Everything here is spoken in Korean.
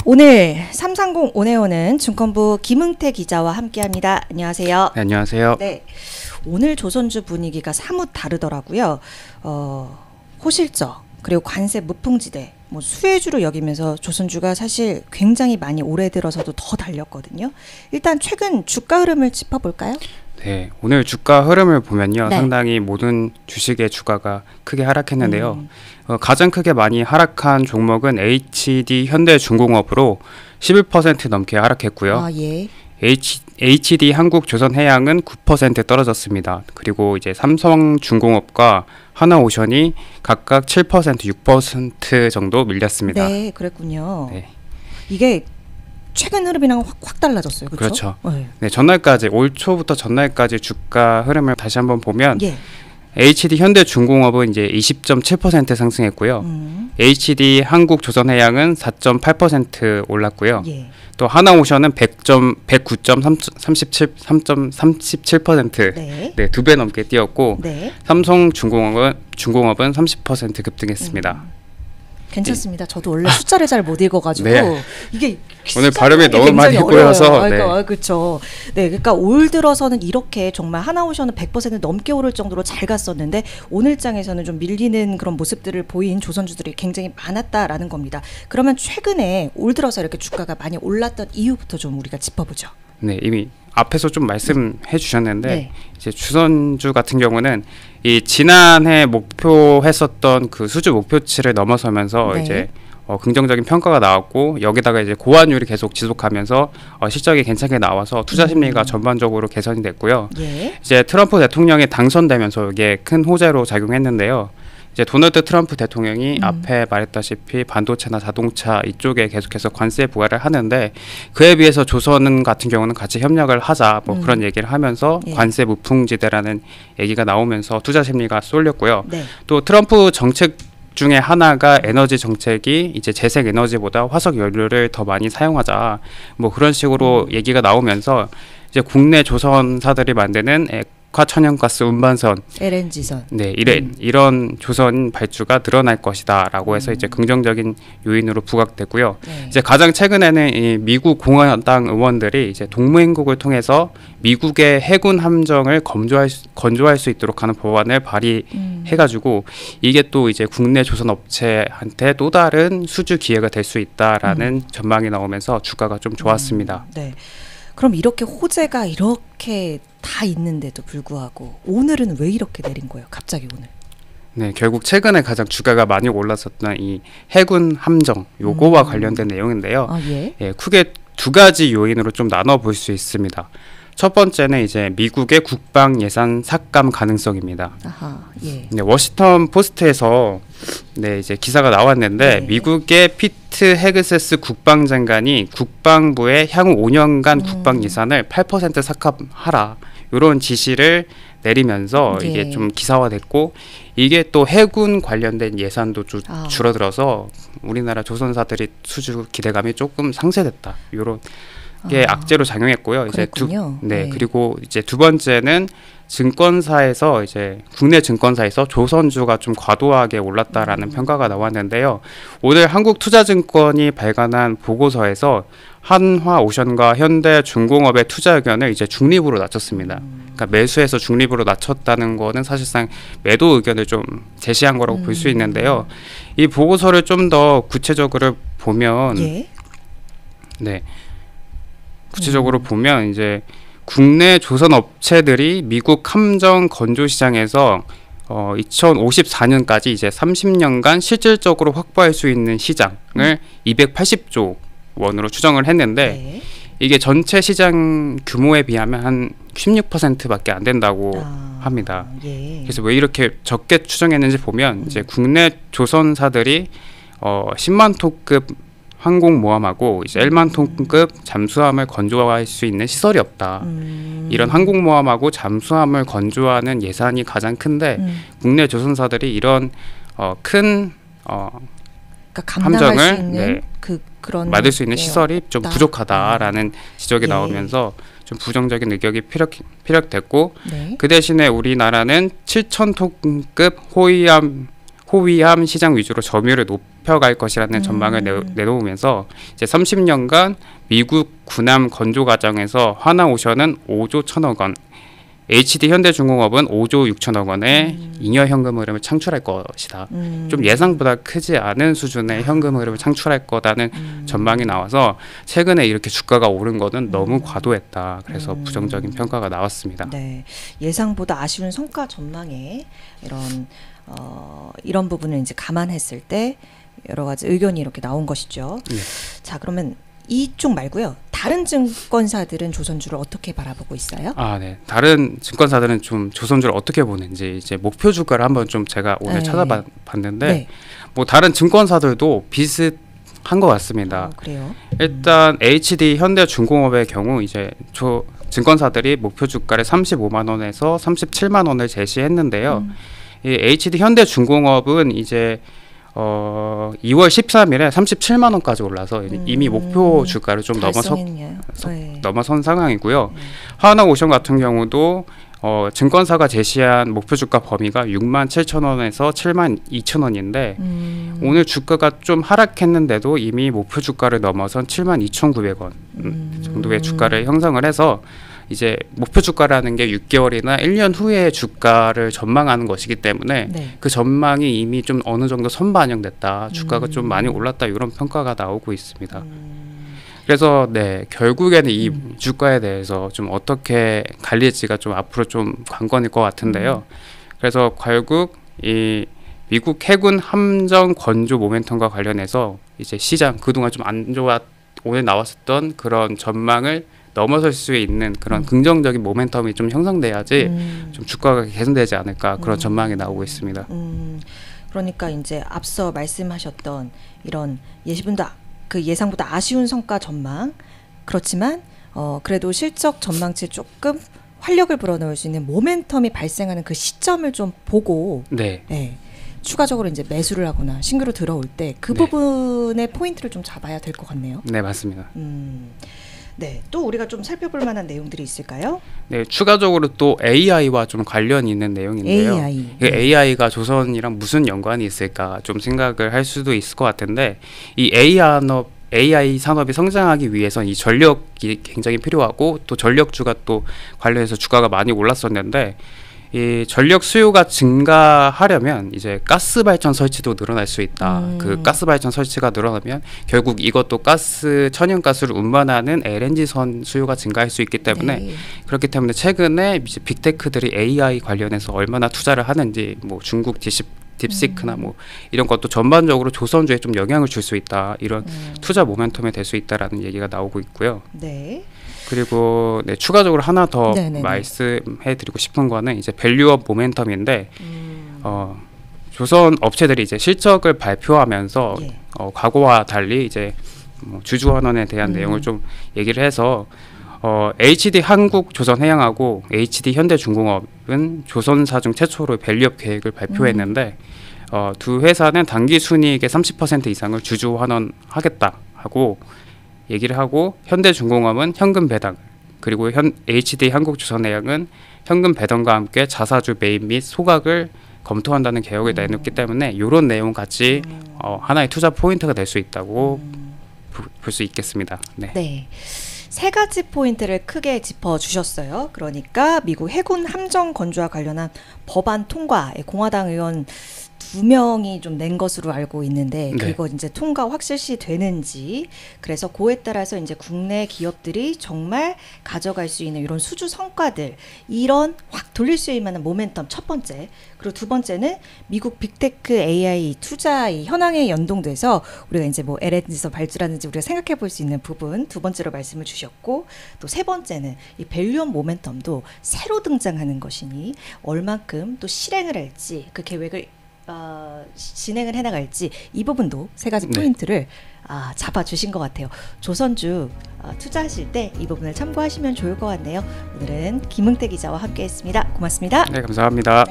오늘 330 온에온은 증권부 김응태 기자와 함께합니다. 안녕하세요. 네, 안녕하세요. 네, 오늘 조선주 분위기가 사뭇 다르더라고요. 호실적 그리고 관세 무풍지대, 수혜주로 여기면서 조선주가 사실 굉장히 많이 올해 들어서도 더 달렸거든요. 일단 최근 주가 흐름을 짚어볼까요? 네, 오늘 주가 흐름을 보면요, 네. 상당히 모든 주식의 주가가 크게 하락했는데요. 가장 크게 많이 하락한 종목은 HD 현대중공업으로 11% 넘게 하락했고요. 아, 예. HD 한국조선해양은 9% 떨어졌습니다. 그리고 이제 삼성중공업과 하나오션이 각각 7%, 6% 정도 밀렸습니다. 네, 그랬군요. 네. 이게 최근 흐름이랑 확 달라졌어요. 그렇죠? 그렇죠. 네, 전날까지 올 초부터 전날까지 주가 흐름을 다시 한번 보면 예. HD 현대중공업은 이제 20.7% 상승했고요. HD 한국조선해양은 4.8% 올랐고요. 예. 또 하나오션은 109.37%, 네. 네, 2배 넘게 뛰었고, 네. 삼성중공업은 30% 급등했습니다. 괜찮습니다. 저도 원래 숫자를 잘 못 읽어가지고 네. 이게 오늘 발음이 너무 많이 꼬여서 네. 그렇죠. 네, 그러니까 올 들어서는 이렇게 정말 하나오션은 100% 넘게 오를 정도로 잘 갔었는데 오늘 장에서는 좀 밀리는 그런 모습들을 보인 조선주들이 굉장히 많았다라는 겁니다. 그러면 최근에 올 들어서 이렇게 주가가 많이 올랐던 이유부터 좀 우리가 짚어보죠. 네, 이미 앞에서 좀 말씀해 주셨는데, 네. 이제 주선주 같은 경우는 이 지난해 목표했었던 그 수주 목표치를 넘어서면서 네. 이제 긍정적인 평가가 나왔고, 여기다가 이제 고환율이 계속 지속하면서 실적이 괜찮게 나와서 투자 심리가 전반적으로 개선이 됐고요. 예. 이제 트럼프 대통령이 당선되면서 이게 큰 호재로 작용했는데요. 이제 도널드 트럼프 대통령이 앞에 말했다시피 반도체나 자동차 이쪽에 계속해서 관세 부과를 하는데, 그에 비해서 조선 같은 경우는 같이 협력을 하자 그런 얘기를 하면서 예. 관세 무풍지대라는 얘기가 나오면서 투자 심리가 쏠렸고요. 네. 또 트럼프 정책 중에 하나가 에너지 정책이 이제 재생 에너지보다 화석 연료를 더 많이 사용하자, 그런 식으로 얘기가 나오면서 이제 국내 조선사들이 만드는 액화천연가스 운반선, LNG선. 네, 이런 조선 발주가 늘어날 것이다라고 해서 이제 긍정적인 요인으로 부각됐고요. 네. 이제 가장 최근에는 이 미국 공화당 의원들이 이제 동맹국을 통해서 미국의 해군 함정을 건조할 수 있도록 하는 법안을 발의해가지고 이게 또 이제 국내 조선 업체한테 또 다른 수주 기회가 될 수 있다라는 전망이 나오면서 주가가 좀 좋았습니다. 네. 그럼 이렇게 호재가 이렇게 다 있는데도 불구하고 오늘은 왜 이렇게 내린 거예요? 갑자기 오늘. 네, 결국 최근에 가장 주가가 많이 올랐었던 이 해군 함정 요거와 관련된 내용인데요. 아, 예. 예, 크게 두 가지 요인으로 좀 나눠 볼 수 있습니다. 첫 번째는 이제 미국의 국방 예산 삭감 가능성입니다. 아하, 예. 네, 워싱턴 포스트에서 네, 이제 기사가 나왔는데, 네. 미국의 피트 헤그세스 국방장관이 국방부에 향후 5년간 국방 예산을 8% 삭감하라, 이런 지시를 내리면서 예. 이게 좀 기사화됐고, 이게 또 해군 관련된 예산도 줄어들어서 우리나라 조선사들이 수주 기대감이 조금 상쇄됐다, 이런 게 악재로 작용했고요. 그랬군요. 네, 그리고 이제 두 번째는 증권사에서 이제 국내 증권사에서 조선주가 좀 과도하게 올랐다라는 평가가 나왔는데요. 오늘 한국투자증권이 발간한 보고서에서 한화오션과 현대중공업의 투자 의견을 이제 중립으로 낮췄습니다. 그러니까 매수해서 중립으로 낮췄다는 거는 사실상 매도 의견을 좀 제시한 거라고 볼 수 있는데요. 이 보고서를 좀 더 구체적으로 보면, 예. 네, 구체적으로 보면 이제 국내 조선 업체들이 미국 함정 건조 시장에서 2054년까지 이제 30년간 실질적으로 확보할 수 있는 시장을 280조 원으로 추정을 했는데, 네. 이게 전체 시장 규모에 비하면 한 16%밖에 안 된다고 합니다. 예. 그래서 왜 이렇게 적게 추정했는지 보면 이제 국내 조선사들이 10만 톤급 항공모함하고 이제 1만 톤급 잠수함을 건조할 수 있는 시설이 없다. 이런 항공모함하고 잠수함을 건조하는 예산이 가장 큰데 국내 조선사들이 이런 큰 그러니까 감당할 수 함정을 있는 그런 만들 수 있는 시설이 좀 없다. 부족하다라는 지적이 예. 나오면서 좀 부정적인 의견이 피력됐고, 네. 그 대신에 우리나라는 7,000톤급 호위함 시장 위주로 점유율을 잡혀갈 것이라는 전망을 내놓으면서 이제 30년간 미국 군함 건조 과정에서 하나오션은 5조 1천억 원, HD 현대중공업은 5조 6천억 원의 잉여 현금 흐름을 창출할 것이다. 좀 예상보다 크지 않은 수준의 현금 흐름을 창출할 거다는 전망이 나와서 최근에 이렇게 주가가 오른 거는 너무 과도했다. 그래서 부정적인 평가가 나왔습니다. 네, 예상보다 아쉬운 성과 전망에 이런 부분을 이제 감안했을 때 여러 가지 의견이 이렇게 나온 것이죠. 네. 자, 그러면 이쪽 말고요. 다른 증권사들은 조선주를 어떻게 바라보고 있어요? 네. 다른 증권사들은 좀 조선주를 어떻게 보는지 이제 목표 주가를 한번 좀 제가 오늘 찾아봤는데 네. 뭐 다른 증권사들도 비슷한 것 같습니다. 그래요? 일단 HD 현대중공업의 경우 이제 증권사들이 목표 주가를 35만 원에서 37만 원을 제시했는데요. 이 HD 현대중공업은 이제 2월 13일에 37만 원까지 올라서 이미 목표 주가를 좀 넘어선 상황이고요. 하나오션 같은 경우도 증권사가 제시한 목표 주가 범위가 6만 7천 원에서 7만 2천 원인데 오늘 주가가 좀 하락했는데도 이미 목표 주가를 넘어선 7만 2,900원 정도의 주가를 형성을 해서 이제 목표 주가라는 게 6개월이나 1년 후의 주가를 전망하는 것이기 때문에 그 전망이 이미 좀 어느 정도 선반영됐다. 주가가 좀 많이 올랐다. 이런 평가가 나오고 있습니다. 그래서 결국에는 이 주가에 대해서 좀 어떻게 갈릴지가 좀 앞으로 좀 관건일 것 같은데요. 그래서 결국 이 미국 해군 함정 건조 모멘텀과 관련해서 이제 시장 그동안 좀 안 좋아 오늘 나왔었던 그런 전망을 넘어설 수 있는 그런 긍정적인 모멘텀이 좀 형성돼야지 좀 주가가 개선되지 않을까 그런 전망이 나오고 있습니다. 그러니까 이제 앞서 말씀하셨던 이런 예상보다 아쉬운 성과 전망 그렇지만 그래도 실적 전망치에 조금 활력을 불어넣을 수 있는 모멘텀이 발생하는 그 시점을 좀 보고 추가적으로 이제 매수를 하거나 신규로 들어올 때 그 부분의 포인트를 좀 잡아야 될 것 같네요. 네, 맞습니다. 네, 또 우리가 좀 살펴볼 만한 내용들이 있을까요? 네, 추가적으로 또 AI와 좀 관련이 있는 내용인데요. AI가 조선이랑 무슨 연관이 있을까 좀 생각을 할 수도 있을 것 같은데 이 AI 산업이 성장하기 위해선 이 전력이 굉장히 필요하고 또 전력주가 또 관련해서 주가가 많이 올랐었는데 이 전력 수요가 증가하려면 이제 가스 발전 설치도 늘어날 수 있다. 그 가스 발전 설치가 늘어나면 결국 이것도 천연가스를 운반하는 LNG선 수요가 증가할 수 있기 때문에 그렇기 때문에 최근에 이제 빅테크들이 AI 관련해서 얼마나 투자를 하는지 뭐 중국 딥시크나 뭐 이런 것도 전반적으로 조선주에 좀 영향을 줄 수 있다. 이런 투자 모멘텀이 될 수 있다라는 얘기가 나오고 있고요. 네. 그리고 추가적으로 하나 더 말씀해드리고 싶은 거는 이제 밸류업 모멘텀인데 조선 업체들이 이제 실적을 발표하면서 과거와 달리 이제 주주환원에 대한 내용을 좀 얘기를 해서 HD 한국조선해양하고 HD 현대중공업은 조선사 중 최초로 밸류업 계획을 발표했는데 두 회사는 당기 순이익의 30% 이상을 주주환원하겠다 하고 얘기를 하고 현대중공업은 현금 배당 그리고 HD 한국조선해양은 현금 배당과 함께 자사주 매입 및 소각을 검토한다는 계획을 내놓기 때문에 이런 내용 같이 하나의 투자 포인트가 될 수 있다고 볼 수 있겠습니다. 네. 세 가지 포인트를 크게 짚어주셨어요. 그러니까 미국 해군 함정 건조와 관련한 법안 통과에 공화당 의원 2명이 좀 낸 것으로 알고 있는데 그거 이제 통과 확실시 되는지 그래서 그에 따라서 이제 국내 기업들이 정말 가져갈 수 있는 이런 수주 성과들 이런 확 돌릴 수 있는 만한 모멘텀 첫 번째 그리고 두 번째는 미국 빅테크 AI 투자 현황에 연동돼서 우리가 이제 뭐 LNG선 발주라든지 우리가 생각해 볼 수 있는 부분 두 번째로 말씀을 주셨고 또 세 번째는 이 밸류업 모멘텀도 새로 등장하는 것이니 얼만큼 또 실행을 할지 그 계획을 진행을 해나갈지 이 부분도 세 가지 포인트를 잡아주신 것 같아요. 조선주 투자하실 때 이 부분을 참고하시면 좋을 것 같네요. 오늘은 김응태 기자와 함께했습니다. 고맙습니다. 네, 감사합니다.